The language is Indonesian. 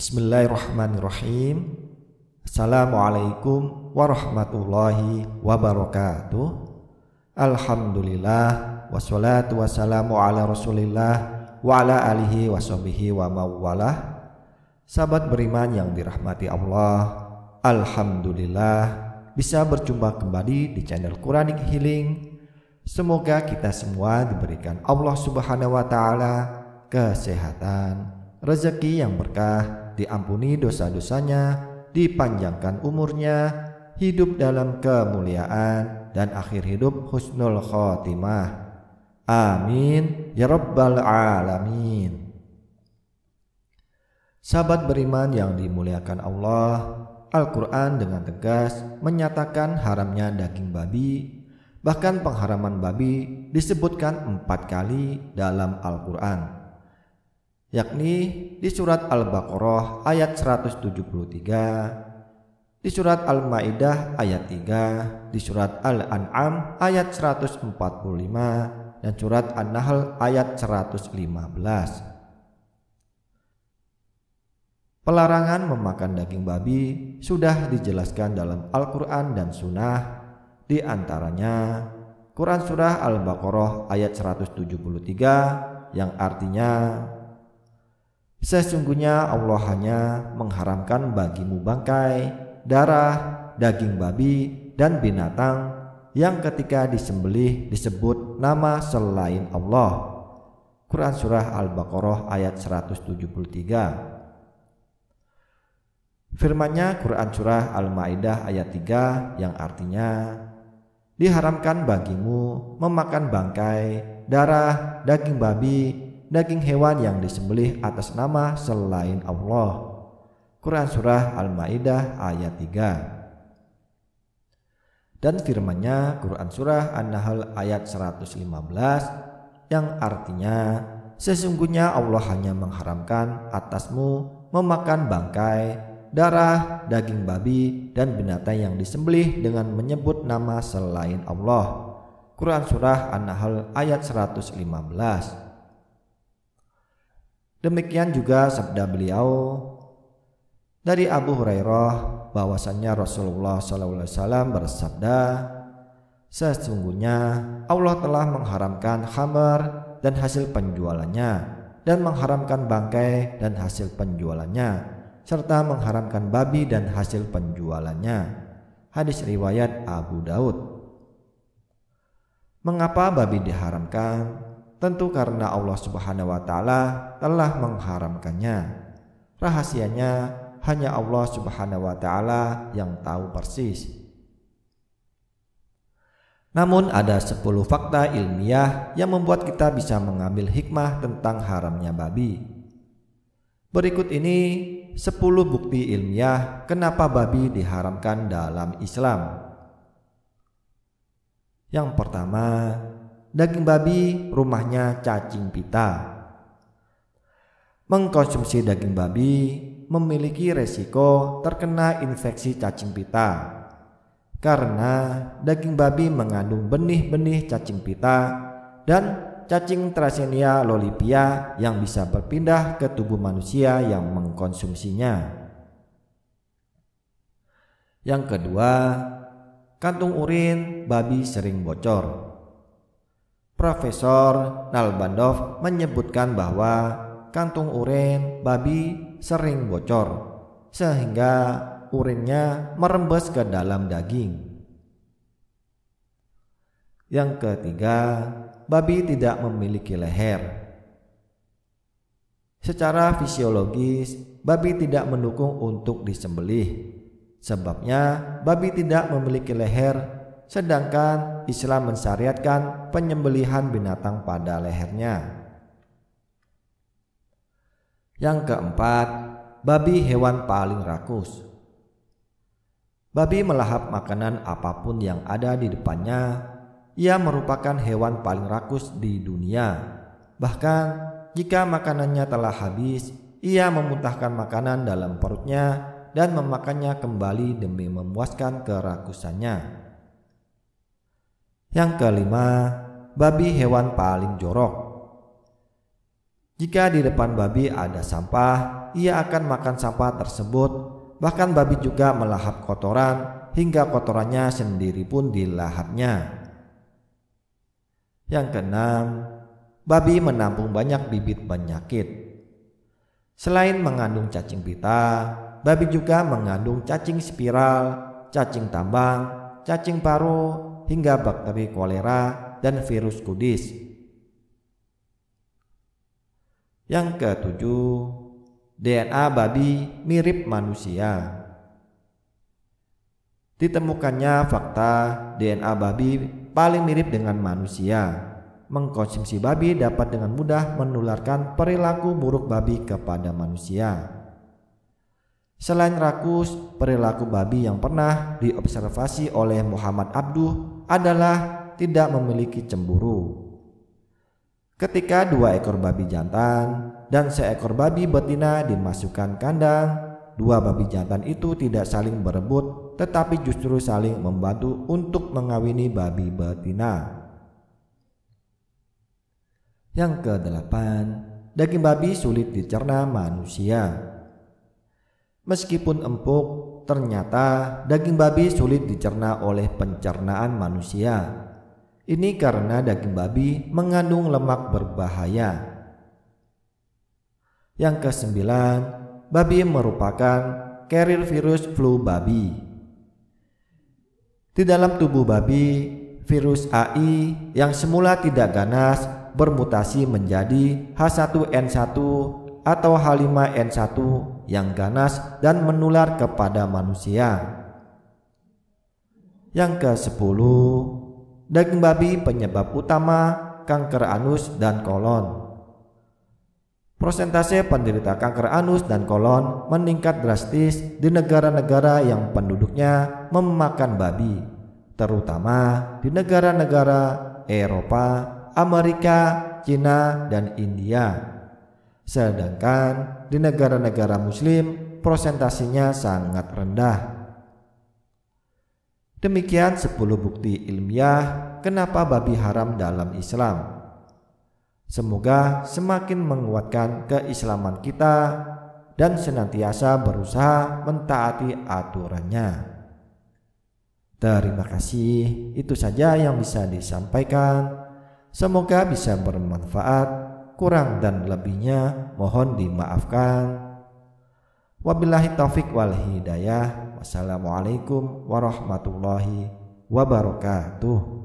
Bismillahirrahmanirrahim. Assalamualaikum warahmatullahi wabarakatuh. Alhamdulillah, wassalatu wassalamu ala rasulillah wa ala alihi washabihi wa mawalah. Sahabat beriman yang dirahmati Allah, alhamdulillah bisa berjumpa kembali di channel Quranic Healing. Semoga kita semua diberikan Allah Subhanahu wa taala kesehatan, rezeki yang berkah, diampuni dosa-dosanya, dipanjangkan umurnya, hidup dalam kemuliaan, dan akhir hidup husnul khotimah. Amin ya rabbal alamin. Sahabat beriman yang dimuliakan Allah, Al-Quran dengan tegas menyatakan haramnya daging babi. Bahkan pengharaman babi disebutkan 4 kali dalam Al-Quran, yakni di surat Al-Baqarah ayat 173, di surat Al-Maidah ayat 3, di surat Al-An'am ayat 145, dan surat An-Nahl ayat 115. Pelarangan memakan daging babi sudah dijelaskan dalam Al-Quran dan Sunnah, di antaranya Quran Surah Al-Baqarah ayat 173 yang artinya, sesungguhnya Allah hanya mengharamkan bagimu bangkai, darah, daging babi, dan binatang yang ketika disembelih disebut nama selain Allah. Quran Surah Al-Baqarah ayat 173. Firman-Nya Quran Surah Al-Maidah ayat 3 yang artinya, diharamkan bagimu memakan bangkai, darah, daging babi, daging hewan yang disembelih atas nama selain Allah. Quran Surah Al-Maidah ayat 3. Dan firman-Nya Quran Surah An-Nahl ayat 115 yang artinya, sesungguhnya Allah hanya mengharamkan atasmu memakan bangkai, darah, daging babi, dan binatang yang disembelih dengan menyebut nama selain Allah. Quran Surah An-Nahl ayat 115. Demikian juga sabda beliau dari Abu Hurairah bahwasannya Rasulullah SAW bersabda, sesungguhnya Allah telah mengharamkan khamar dan hasil penjualannya, dan mengharamkan bangkai dan hasil penjualannya, serta mengharamkan babi dan hasil penjualannya. Hadis riwayat Abu Daud. Mengapa babi diharamkan? Tentu karena Allah Subhanahu wa taala telah mengharamkannya. Rahasianya hanya Allah Subhanahu wa taala yang tahu persis. Namun ada 10 fakta ilmiah yang membuat kita bisa mengambil hikmah tentang haramnya babi. Berikut ini 10 bukti ilmiah kenapa babi diharamkan dalam Islam. Yang pertama, daging babi rumahnya cacing pita. Mengkonsumsi daging babi memiliki resiko terkena infeksi cacing pita, karena daging babi mengandung benih-benih cacing pita dan cacing Thalassemia lolipia yang bisa berpindah ke tubuh manusia yang mengkonsumsinya. Yang kedua, kantung urin babi sering bocor. Profesor Nalbandov menyebutkan bahwa kantung urin babi sering bocor sehingga urinnya merembes ke dalam daging. Yang ketiga, babi tidak memiliki leher. Secara fisiologis, babi tidak mendukung untuk disembelih. Sebabnya, babi tidak memiliki leher, sedangkan Islam mensyariatkan penyembelihan binatang pada lehernya. Yang keempat, babi hewan paling rakus. Babi melahap makanan apapun yang ada di depannya. Ia merupakan hewan paling rakus di dunia. Bahkan jika makanannya telah habis, ia memuntahkan makanan dalam perutnya dan memakannya kembali demi memuaskan kerakusannya. Yang kelima, babi hewan paling jorok. Jika di depan babi ada sampah, ia akan makan sampah tersebut. Bahkan babi juga melahap kotoran hingga kotorannya sendiri pun dilahapnya. Yang keenam, babi menampung banyak bibit penyakit. Selain mengandung cacing pita, babi juga mengandung cacing spiral, cacing tambang, cacing paru, hingga bakteri kolera dan virus kudis. Yang ketujuh, DNA babi mirip manusia. Ditemukannya fakta DNA babi paling mirip dengan manusia. Mengkonsumsi babi dapat dengan mudah menularkan perilaku buruk babi kepada manusia. Selain rakus, perilaku babi yang pernah diobservasi oleh Muhammad Abduh adalah tidak memiliki cemburu. Ketika 2 ekor babi jantan dan seekor babi betina dimasukkan kandang, 2 babi jantan itu tidak saling berebut, tetapi justru saling membantu untuk mengawini babi betina. Yang kedelapan, daging babi sulit dicerna manusia. Meskipun empuk, ternyata daging babi sulit dicerna oleh pencernaan manusia. Ini karena daging babi mengandung lemak berbahaya. Yang kesembilan, babi merupakan carrier virus flu babi. Di dalam tubuh babi, virus AI yang semula tidak ganas bermutasi menjadi H1N1 atau H5N1 yang ganas dan menular kepada manusia. Yang ke-10, daging babi penyebab utama kanker anus dan kolon. Persentase penderita kanker anus dan kolon meningkat drastis di negara-negara yang penduduknya memakan babi, terutama di negara-negara Eropa, Amerika, Cina, dan India. Sedangkan di negara-negara Muslim persentasenya sangat rendah. Demikian 10 bukti ilmiah kenapa babi haram dalam Islam. Semoga semakin menguatkan keislaman kita dan senantiasa berusaha mentaati aturannya. Terima kasih, itu saja yang bisa disampaikan. Semoga bisa bermanfaat. Kurang dan lebihnya mohon dimaafkan. Wabillahi taufik wal hidayah. Wassalamualaikum warahmatullahi wabarakatuh.